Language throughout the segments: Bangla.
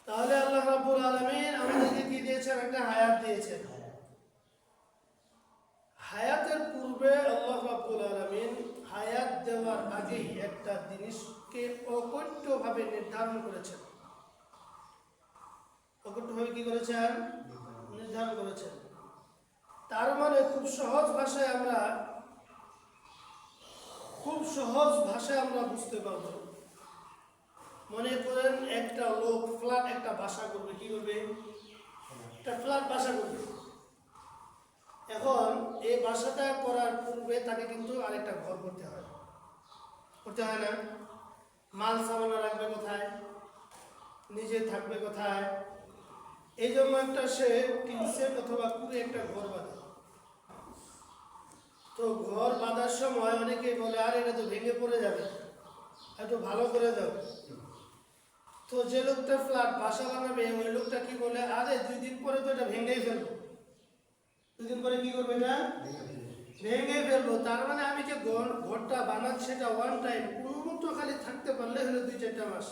তাহলে আল্লাহ রাব্বুল আলামিন আমাদেরকে কি দিয়েছেন? একটা হায়াত দিয়েছেন। হায়াতের পূর্বে আল্লাহ রাব্বুল আলামিন হায়াত দেওয়ার আগেই একটা জিনিসকে অকট্যভাবে নির্ধারণ করেছেন। অকট্যভাবে কি করেছেন? নির্ধারণ করেছেন। তার মানে খুব সহজ ভাষায় আমরা বুঝতে পারব। মনে করেন একটা লোক ফ্ল্যাট একটা বাসা করবে। কি করবে? একটা ফ্ল্যাট বাসা করবে। এখন এই বাসাটা করার পূর্বে তাকে কিন্তু আরেকটা ঘর করতে হয় না? মাল সামান রাখবে কোথায়? নিজে থাকবে কোথায়? এই জন্য একটা সে টিনসেট অথবা কুড়ে একটা ঘর বাঁধে। তো ঘর বাঁধার সময় অনেকে বলে, আর এটা তো ভেঙে পড়ে যাবে, একটু ভালো করে দাও। তো যে লোকটা ফ্ল্যাট বাসা বানাবে ওই লোকটা কি বলে, আরে 2 দিন পরে তো এটা ভেঙেই ফেলবো। 2 দিন পরে কি করবে? এটা ভেঙে ফেলবো। তার মানে আমি যে ঘরটা বানাচ্ছি সেটা ওয়ান টাইম, কোনো মতো খালি থাকতে পারলে হলো 2-4 মাস।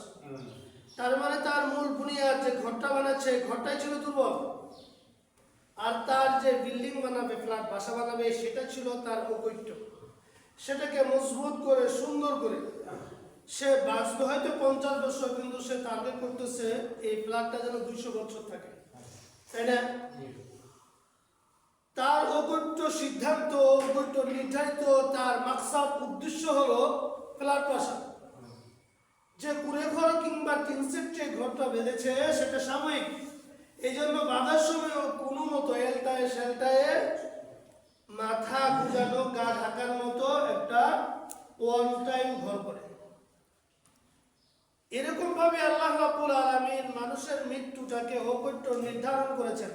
তার মানে তার মূল বুনিয়াদ যে ঘরটা বানাচ্ছে ঘরটাই ছিল দুর্বল, আর তার যে বিল্ডিং বানাবে ফ্ল্যাট বাসা বানাবে সেটা ছিল তার অকৈট্য। সেটাকে মজবুত করে সুন্দর করে সে বাঁচবে হয়তো 50 বছর, কিন্তু সে টার্গেট করতেছে এই ফ্ল্যাটটা যেন 200 বছর থাকে, তাই না? তার অকৈট্য সিদ্ধান্ত, অকৈট্য নির্ধারিত, তার মাকসাদ উদ্দেশ্য হলো ফ্ল্যাট বাসা। যে কুড়ে ঘর কিংবা টিনসেট যে ঘরটা বেঁধেছে সেটা সাময়িক। এই জন্য বাঁধার সময় কোনো মতো শেলটায় মাথা গুজানো, গা ঢাকার মতো একটা ওয়ান টাইম ঘর করে। এরকম ভাবে আল্লাহ রাব্বুল আলামিন মানুষের মৃত্যুটাকে অকট্য নির্ধারণ করেছেন।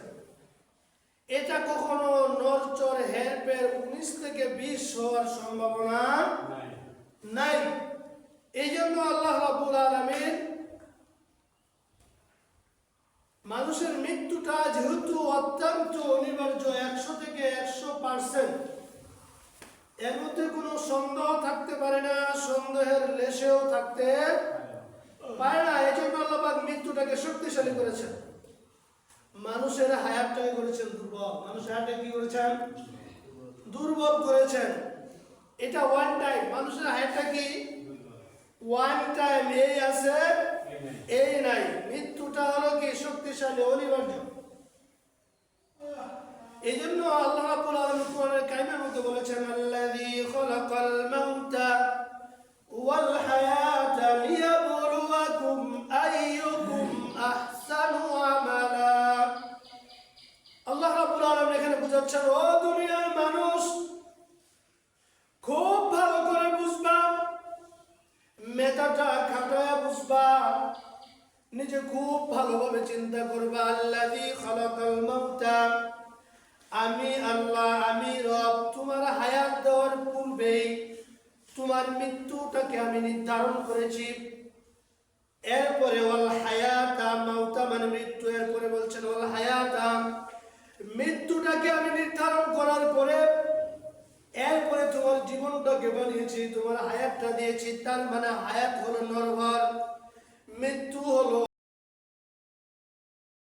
এটা কখনো নরচর হেরফের 19 থেকে 20 হওয়ার সম্ভাবনা নাই। এই জন্য আল্লাহ রাব্বুল আলামিন মানুষের মৃত্যুটা যেহেতু অত্যন্ত অনিবার্য, 100 থেকে 100%, এর মধ্যে কোনো সন্দেহ থাকতে পারে না, সন্দেহের লেশেও থাকতে পারে না। এই জন্য আল্লাহ পাক মৃত্যুটাকে শক্তিশালী করেছেন, মানুষের হায়াতটাকে করেছেন দুর্বল। মানুষের হায়াতটা কি করেছেন? দুর্বল করেছেন। এটা ওয়ান টাইম। মানুষের হায়াতটা কি ওয়ান টাইম, এই আছে এই নাই। মৃত্যুটা হলো কি শক্তিশালী, অনিবার্য। এই জন্য আল্লাহ রাব্বুল আলামিন কোরআনের কারিমের মধ্যে বলেছেন, আল্লাযী খালাকাল মাউতা ওয়াল হায়াতা লিয়াবলুয়াকুম আইয়ুকুম আহসানু আমালা। আল্লাহ রাব্বুল আলামিন এখানে বুঝাচ্ছেন, ও দুনিয়ার মানুষ, খুব ভালো করে বুঝবা, মেধাটা খাটায়া বুঝবা, নিজে খুব ভালোভাবে চিন্তা করবা। আল্লাযী খালাকাল মাউতা, আমি আল্লাহ, আমি রব, তোমার হায়াত দেওয়ার পূর্বেই তোমার মৃত্যুটাকে আমি নির্ধারণ করেছি। এরপরে ওয়াল হায়াতা, মাউতা মানে মৃত্যু, এরপরে বলছেন ওয়াল হায়াতা, মৃত্যুটাকে আমি নির্ধারণ করার পরে এরপরে তোমার জীবনটাকে বানিয়েছি, তোমার হায়াতটা দিয়েছি। তার মানে হায়াত হলো নরভর, মৃত্যু হলো